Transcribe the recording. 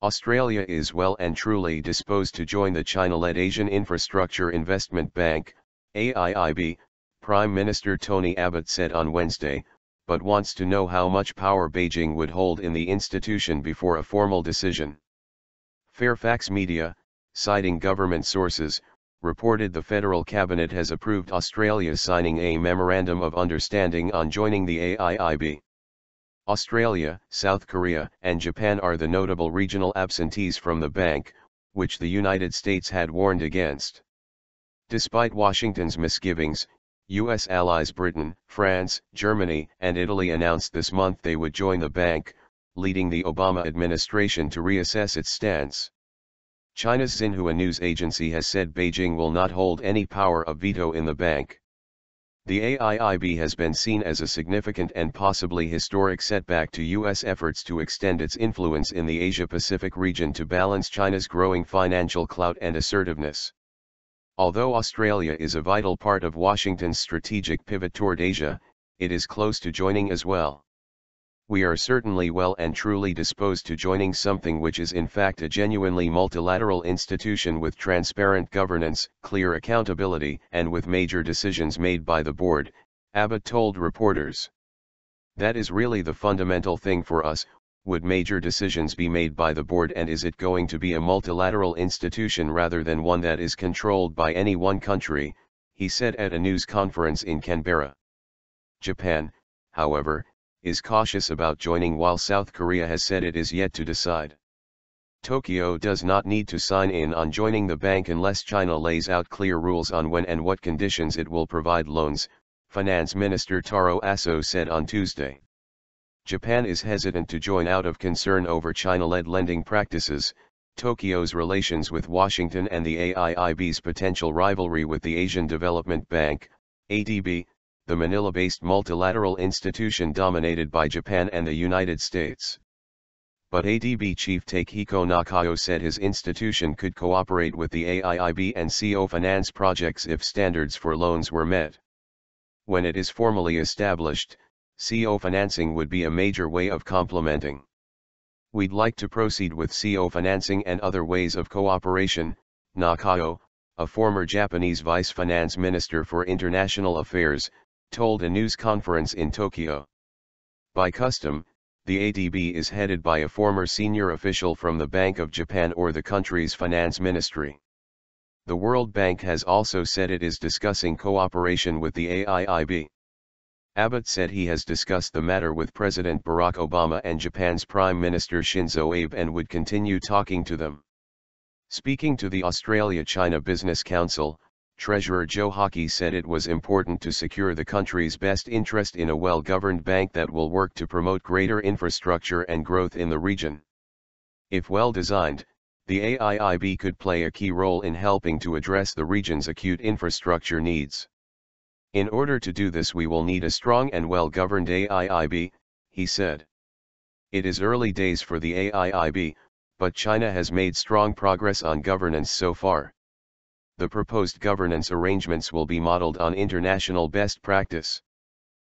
Australia is well and truly disposed to join the China-led Asian Infrastructure Investment Bank, AIIB, Prime Minister Tony Abbott said on Wednesday, but wants to know how much power Beijing would hold in the institution before a formal decision. Fairfax Media, citing government sources, reported the federal cabinet has approved Australia signing a memorandum of understanding on joining the AIIB. Australia, South Korea, and Japan are the notable regional absentees from the bank, which the United States had warned against. Despite Washington's misgivings, U.S. allies Britain, France, Germany, and Italy announced this month they would join the bank, leading the Obama administration to reassess its stance. China's Xinhua news agency has said Beijing will not hold any power of veto in the bank. The AIIB has been seen as a significant and possibly historic setback to U.S. efforts to extend its influence in the Asia-Pacific region to balance China's growing financial clout and assertiveness. Although Australia is a vital part of Washington's strategic pivot toward Asia, it is close to joining as well. We are certainly well and truly disposed to joining something which is in fact a genuinely multilateral institution with transparent governance, clear accountability, and with major decisions made by the board, Abbott told reporters. That is really the fundamental thing for us. Would major decisions be made by the board, and is it going to be a multilateral institution rather than one that is controlled by any one country, he said at a news conference in Canberra. Japan, however, is cautious about joining, while South Korea has said it is yet to decide. Tokyo does not need to sign in on joining the bank unless China lays out clear rules on when and what conditions it will provide loans, Finance Minister Taro Aso said on Tuesday. Japan is hesitant to join out of concern over China-led lending practices, Tokyo's relations with Washington, and the AIIB's potential rivalry with the Asian Development Bank, AIIB, the Manila-based multilateral institution dominated by Japan and the United States. But AIIB chief Takehiko Nakao said his institution could cooperate with the AIIB and CO finance projects if standards for loans were met. When it is formally established, CO financing would be a major way of complementing. We'd like to proceed with CO financing and other ways of cooperation, Nakao, a former Japanese vice finance minister for international affairs, told a news conference in Tokyo. By custom, the AIIB is headed by a former senior official from the Bank of Japan or the country's finance ministry. The World Bank has also said it is discussing cooperation with the AIIB. Abbott said he has discussed the matter with President Barack Obama and Japan's Prime Minister Shinzo Abe and would continue talking to them. Speaking to the Australia-China Business Council, Treasurer Joe Hockey said it was important to secure the country's best interest in a well-governed bank that will work to promote greater infrastructure and growth in the region. If well designed, the AIIB could play a key role in helping to address the region's acute infrastructure needs. In order to do this, we will need a strong and well-governed AIIB, he said. It is early days for the AIIB, but China has made strong progress on governance so far. The proposed governance arrangements will be modeled on international best practice.